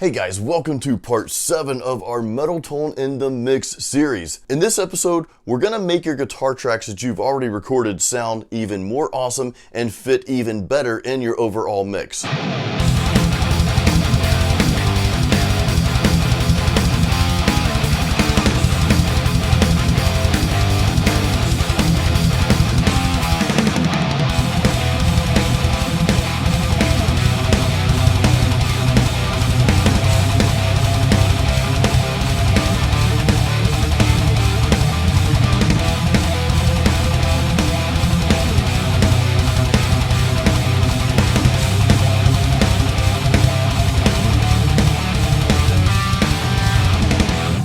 Hey guys, welcome to part 7 of our Metal Tone in the Mix series. In this episode, we're going to make your guitar tracks that you've already recorded sound even more awesome and fit even better in your overall mix.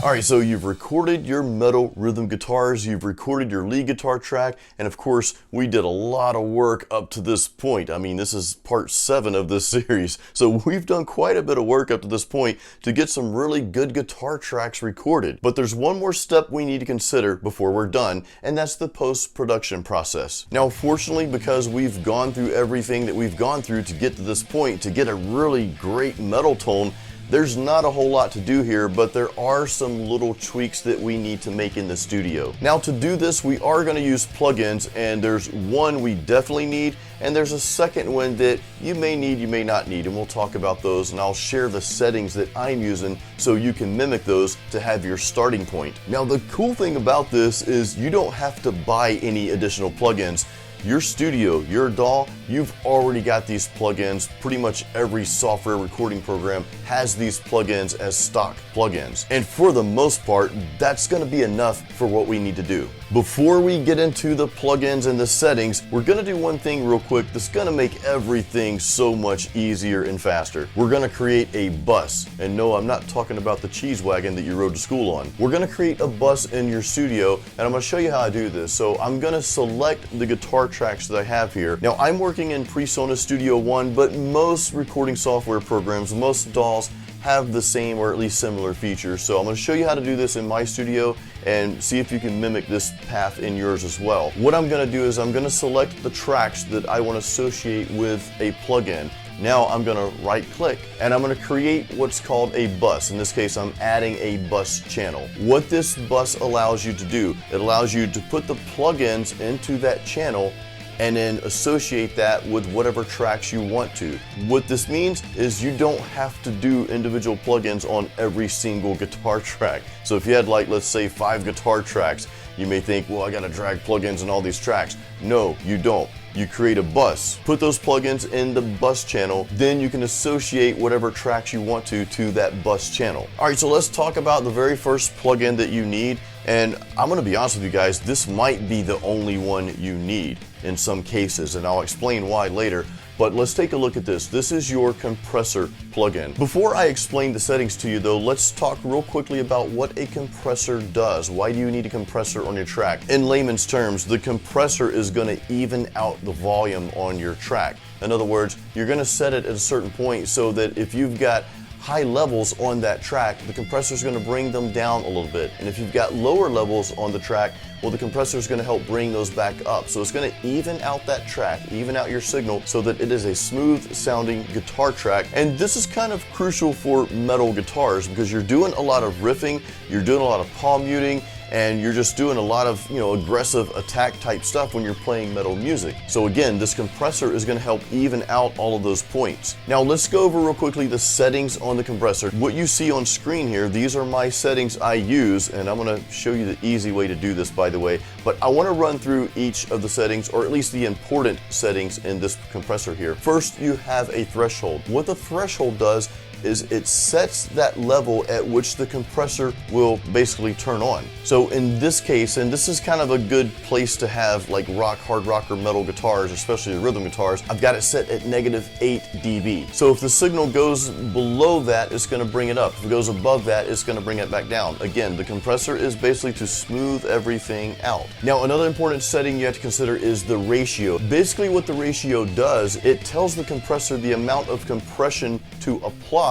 Alright, so you've recorded your metal rhythm guitars, you've recorded your lead guitar track, and of course, we did a lot of work up to this point. I mean, this is part 7 of this series, so we've done quite a bit of work up to this point to get some really good guitar tracks recorded. But there's one more step we need to consider before we're done, and that's the post-production process. Now, fortunately, because we've gone through everything that we've gone through to get to this point, to get a really great metal tone, there's not a whole lot to do here, but there are some little tweaks that we need to make in the studio. Now, to do this, we are going to use plugins, and there's one we definitely need, and there's a second one that you may need, you may not need, and we'll talk about those, and I'll share the settings that I'm using so you can mimic those to have your starting point. Now, the cool thing about this is you don't have to buy any additional plugins. Your studio, your DAW, you've already got these plugins. Pretty much every software recording program has these plugins as stock plugins. And for the most part, that's going to be enough for what we need to do. Before we get into the plugins and the settings, we're going to do one thing real quick that's going to make everything so much easier and faster. We're going to create a bus. And no, I'm not talking about the cheese wagon that you rode to school on. We're going to create a bus in your studio, and I'm going to show you how I do this. So I'm going to select the guitar tracks that I have here. Now, I'm working in PreSonus Studio One, but most recording software programs, most DAWs, have the same or at least similar features. So I'm going to show you how to do this in my studio and see if you can mimic this path in yours as well. What I'm going to do is I'm going to select the tracks that I want to associate with a plugin. Now I'm going to right click and I'm going to create what's called a bus. In this case, I'm adding a bus channel. What this bus allows you to do, it allows you to put the plugins into that channel and then associate that with whatever tracks you want to. What this means is you don't have to do individual plugins on every single guitar track. So if you had, like, let's say 5 guitar tracks, you may think, well, I gotta drag plugins in all these tracks. No, you don't. You create a bus, put those plugins in the bus channel, then you can associate whatever tracks you want to that bus channel. All right, so let's talk about the very first plugin that you need. And I'm gonna be honest with you guys, this might be the only one you need in some cases, and I'll explain why later. But let's take a look at this. This is your compressor plugin. Before I explain the settings to you though, let's talk real quickly about what a compressor does. Why do you need a compressor on your track? In layman's terms, the compressor is gonna even out the volume on your track. In other words, you're gonna set it at a certain point so that if you've got high levels on that track, the compressor is going to bring them down a little bit. And if you've got lower levels on the track, well, the compressor is going to help bring those back up. So it's going to even out that track, even out your signal so that it is a smooth sounding guitar track. And this is kind of crucial for metal guitars because you're doing a lot of riffing, you're doing a lot of palm muting, and you're just doing a lot of, aggressive attack type stuff when you're playing metal music. So again, this compressor is going to help even out all of those points. Now let's go over real quickly the settings on the compressor. What you see on screen here, these are my settings I use, and I'm going to show you the easy way to do this, by the way, but I want to run through each of the settings, or at least the important settings in this compressor here. First, you have a threshold. What the threshold does is it sets that level at which the compressor will basically turn on. So in this case, and this is kind of a good place to have like rock, hard rock, or metal guitars, especially the rhythm guitars, I've got it set at -8 dB. So if the signal goes below that, it's going to bring it up. If it goes above that, it's going to bring it back down. Again, the compressor is basically to smooth everything out. Now, another important setting you have to consider is the ratio. Basically what the ratio does, it tells the compressor the amount of compression to apply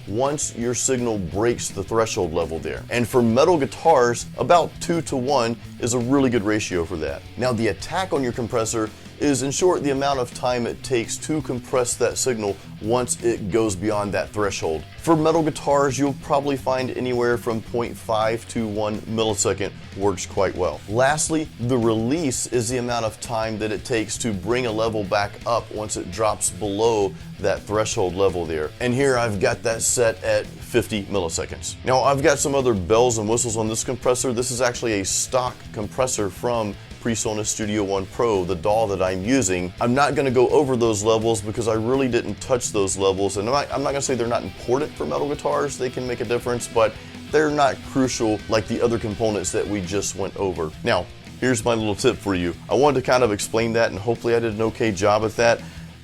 once your signal breaks the threshold level there. And for metal guitars, about 2 to 1 is a really good ratio for that. Now, the attack on your compressor is, in short, the amount of time it takes to compress that signal once it goes beyond that threshold. For metal guitars, you'll probably find anywhere from 0.5 to 1 millisecond works quite well. Lastly, the release is the amount of time that it takes to bring a level back up once it drops below that threshold level there. And here I've got that set at 50 milliseconds. Now I've got some other bells and whistles on this compressor. This is actually a stock compressor from PreSonus Studio One Pro, the DAW that I'm using. I'm not going to go over those levels because I really didn't touch those levels, and I'm not going to say they're not important for metal guitars. They can make a difference, but they're not crucial like the other components that we just went over. Now, here's my little tip for you. I wanted to kind of explain that, and hopefully I did an okay job at that,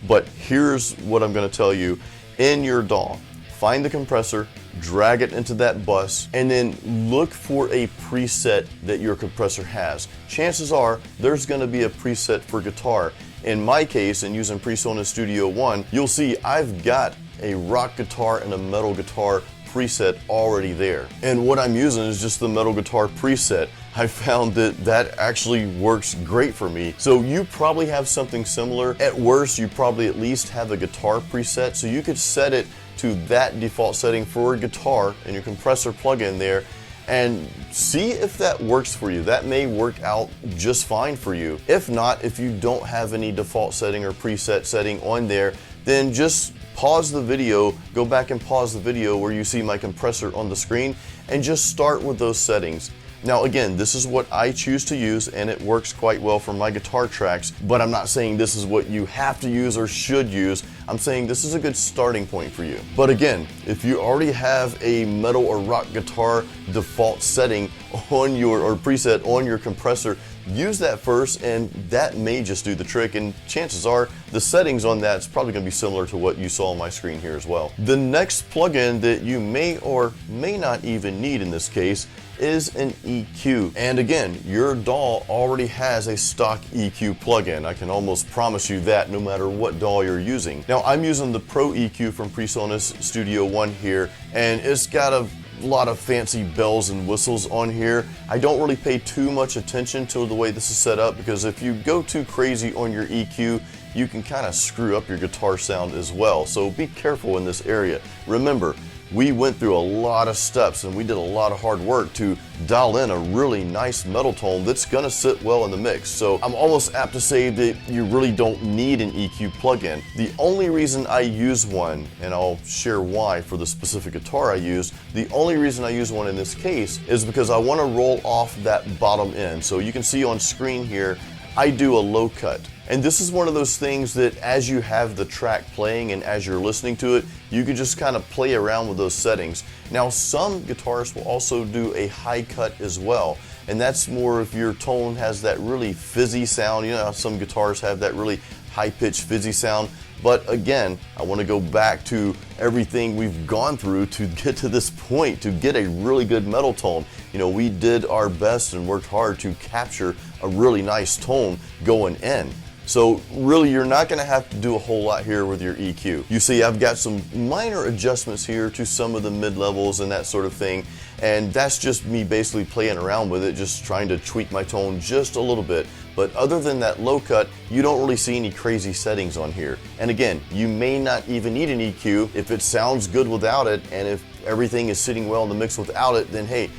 but here's what I'm going to tell you. In your DAW, find the compressor, drag it into that bus, and then look for a preset that your compressor has. Chances are there's going to be a preset for guitar. In my case, and using PreSonus Studio One, you'll see I've got a rock guitar and a metal guitar preset already there. And what I'm using is just the metal guitar preset. I found that that actually works great for me. So you probably have something similar. At worst, you probably at least have a guitar preset, so you could set it to that default setting for a guitar and your compressor plug-in there and see if that works for you. That may work out just fine for you. If not, if you don't have any default setting or preset setting on there, then just pause the video, go back and pause the video where you see my compressor on the screen, and just start with those settings. Now again, this is what I choose to use, and it works quite well for my guitar tracks, but I'm not saying this is what you have to use or should use. I'm saying this is a good starting point for you. But again, if you already have a metal or rock guitar default setting on your, or preset on your compressor, use that first, and that may just do the trick, and chances are the settings on that is probably going to be similar to what you saw on my screen here as well. The next plugin that you may or may not even need in this case is an EQ. And again, your DAW already has a stock EQ plugin. I can almost promise you that no matter what DAW you're using. Now I'm using the Pro EQ from PreSonus Studio One here, and it's got a lot of fancy bells and whistles on here. I don't really pay too much attention to the way this is set up, because if you go too crazy on your EQ, you can kind of screw up your guitar sound as well. So be careful in this area. Remember, we went through a lot of steps and we did a lot of hard work to dial in a really nice metal tone that's gonna sit well in the mix. So I'm almost apt to say that you really don't need an EQ plugin. The only reason I use one, and I'll share why for the specific guitar I use, the only reason I use one in this case is because I want to roll off that bottom end. So you can see on screen here, I do a low cut. And this is one of those things that as you have the track playing and as you're listening to it, you can just kind of play around with those settings. Now some guitarists will also do a high cut as well, and that's more if your tone has that really fizzy sound. You know how some guitars have that really high-pitched fizzy sound. But again, I want to go back to everything we've gone through to get to this point, to get a really good metal tone. You know, we did our best and worked hard to capture a really nice tone going in. So really, you're not going to have to do a whole lot here with your EQ. You see, I've got some minor adjustments here to some of the mid-levels and that sort of thing, and that's just me basically playing around with it, just trying to tweak my tone just a little bit. But other than that low cut, you don't really see any crazy settings on here. And again, you may not even need an EQ. If it sounds good without it, and if everything is sitting well in the mix without it, then hey,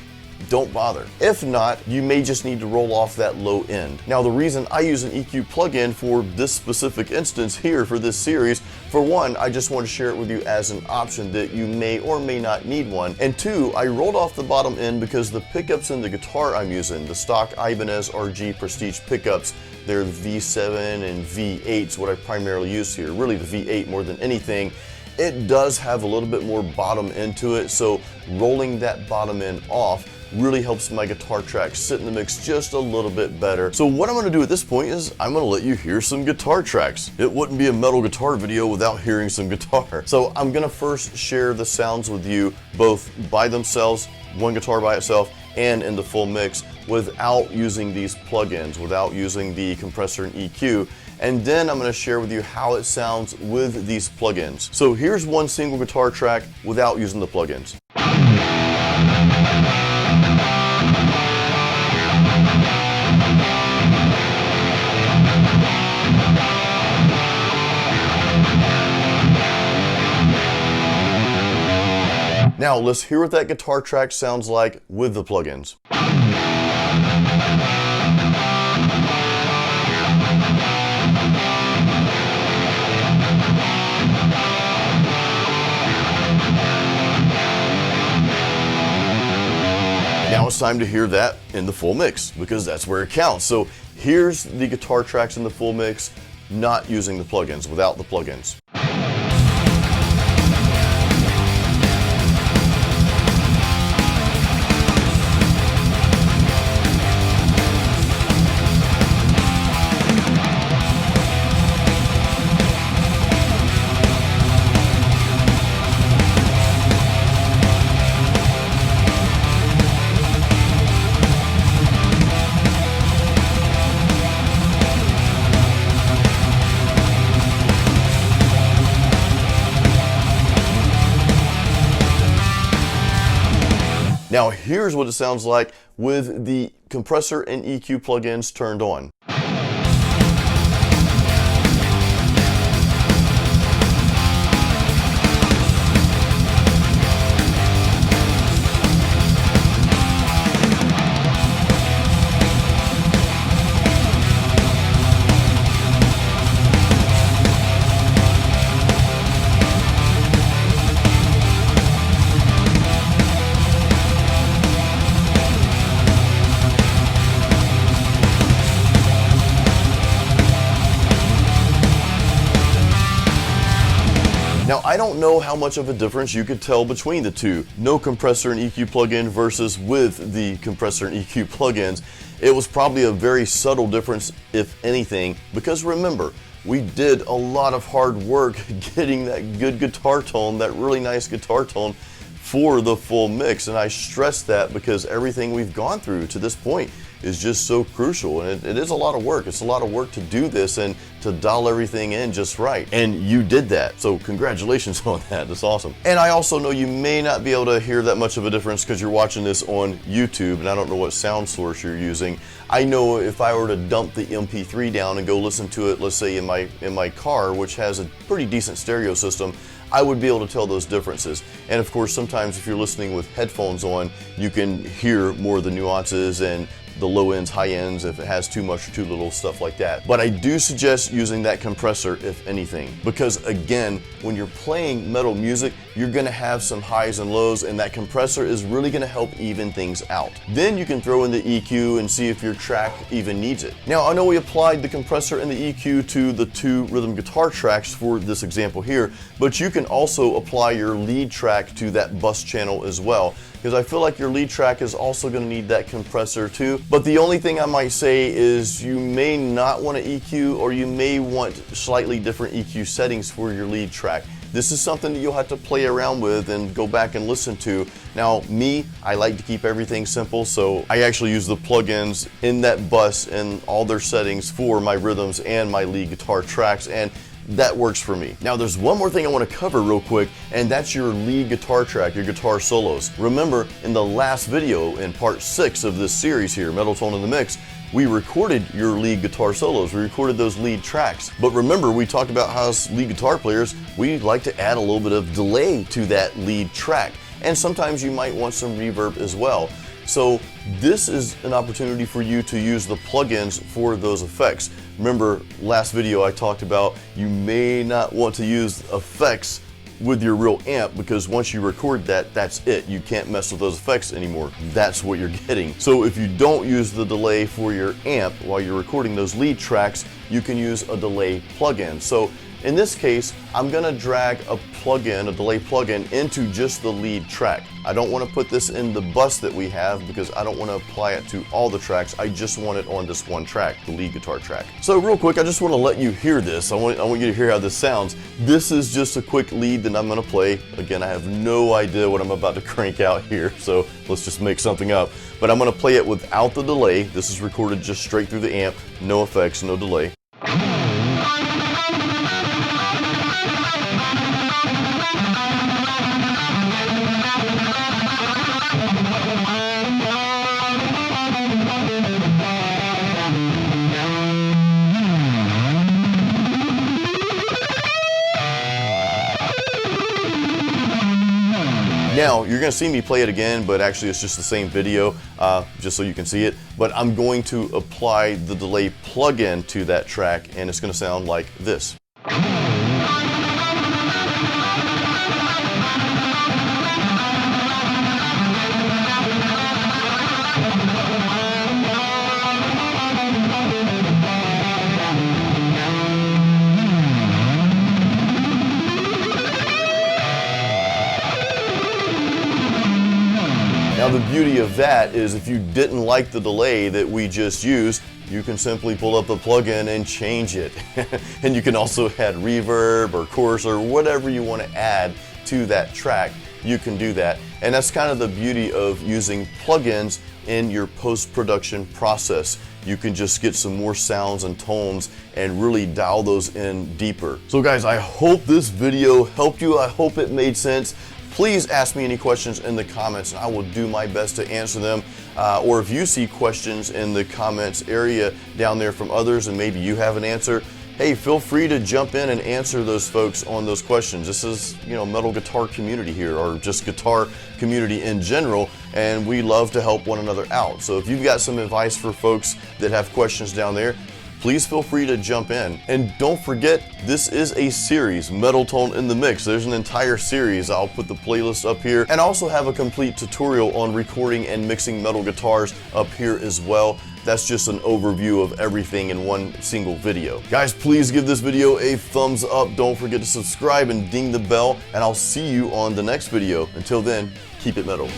don't bother. If not, you may just need to roll off that low end. Now the reason I use an EQ plugin for this specific instance here for this series, for one, I just want to share it with you as an option that you may or may not need one. And two, I rolled off the bottom end because the pickups in the guitar I'm using, the stock Ibanez RG Prestige pickups, they're the V7 and V8's what I primarily use here, really the V8 more than anything. It does have a little bit more bottom end to it, so rolling that bottom end off really helps my guitar track sit in the mix just a little bit better. So what I'm going to do at this point is I'm going to let you hear some guitar tracks. It wouldn't be a metal guitar video without hearing some guitar. So I'm going to first share the sounds with you both by themselves, one guitar by itself, and in the full mix without using these plugins, without using the compressor and EQ. And then I'm going to share with you how it sounds with these plugins. So here's one single guitar track without using the plugins. Now let's hear what that guitar track sounds like with the plugins. Now it's time to hear that in the full mix, because that's where it counts. So here's the guitar tracks in the full mix, not using the plugins, without the plugins. Now here's what it sounds like with the compressor and EQ plugins turned on. Now, I don't know how much of a difference you could tell between the two. No compressor and EQ plugin versus with the compressor and EQ plugins. It was probably a very subtle difference, if anything, because remember, we did a lot of hard work getting that good guitar tone, that really nice guitar tone for the full mix. And I stress that because everything we've gone through to this point is just so crucial, and it is a lot of work. It's a lot of work to do this and to dial everything in just right, and you did that, so congratulations on that. That's awesome. And I also know you may not be able to hear that much of a difference because you're watching this on YouTube, and I don't know what sound source you're using. I know if I were to dump the MP3 down and go listen to it, let's say in my car, which has a pretty decent stereo system, I would be able to tell those differences. And of course, sometimes if you're listening with headphones on, you can hear more of the nuances and the low ends, high ends, if it has too much or too little, stuff like that. But I do suggest using that compressor, if anything, because again, when you're playing metal music, you're gonna have some highs and lows, and that compressor is really gonna help even things out. Then you can throw in the EQ and see if your track even needs it. Now, I know we applied the compressor and the EQ to the two rhythm guitar tracks for this example here, but you can also apply your lead track to that bus channel as well, because I feel like your lead track is also going to need that compressor too. But the only thing I might say is you may not want to EQ, or you may want slightly different EQ settings for your lead track. This is something that you'll have to play around with and go back and listen to. Now, me, I like to keep everything simple, so I actually use the plugins in that bus and all their settings for my rhythms and my lead guitar tracks, and that works for me. Now, there's one more thing I want to cover real quick, and that's your lead guitar track, your guitar solos. Remember, in the last video, in part 6 of this series here, Metal Tone in the Mix, we recorded your lead guitar solos. We recorded those lead tracks. But remember, we talked about how as lead guitar players, we like to add a little bit of delay to that lead track. And sometimes you might want some reverb as well. So this is an opportunity for you to use the plugins for those effects. Remember, last video I talked about you may not want to use effects with your real amp, because once you record that, that's it. You can't mess with those effects anymore. That's what you're getting. So if you don't use the delay for your amp while you're recording those lead tracks, you can use a delay plugin. So in this case, I'm gonna drag a plugin, a delay plugin, into just the lead track. I don't wanna put this in the bus that we have because I don't wanna apply it to all the tracks. I just want it on this one track, the lead guitar track. So real quick, I just wanna let you hear this. I want you to hear how this sounds. This is just a quick lead that I'm gonna play. Again, I have no idea what I'm about to crank out here, so let's just make something up. But I'm gonna play it without the delay. This is recorded just straight through the amp, no effects, no delay. Now, you're gonna see me play it again, but actually it's just the same video, just so you can see it. But I'm going to apply the delay plugin to that track, and it's gonna sound like this. Now the beauty of that is if you didn't like the delay that we just used, you can simply pull up the plugin and change it. And you can also add reverb or chorus or whatever you want to add to that track. You can do that. And that's kind of the beauty of using plugins in your post-production process. You can just get some more sounds and tones and really dial those in deeper. So guys, I hope this video helped you. I hope it made sense. Please ask me any questions in the comments and I will do my best to answer them. Or if you see questions in the comments area down there from others and maybe you have an answer, hey, feel free to jump in and answer those folks on those questions. This is, metal guitar community here, or just guitar community in general, and we love to help one another out. So if you've got some advice for folks that have questions down there, please feel free to jump in. And don't forget, this is a series, Metal Tone in the Mix. There's an entire series. I'll put the playlist up here, and I also have a complete tutorial on recording and mixing metal guitars up here as well. That's just an overview of everything in one single video. Guys, please give this video a thumbs up. Don't forget to subscribe and ding the bell, and I'll see you on the next video. Until then, keep it metal.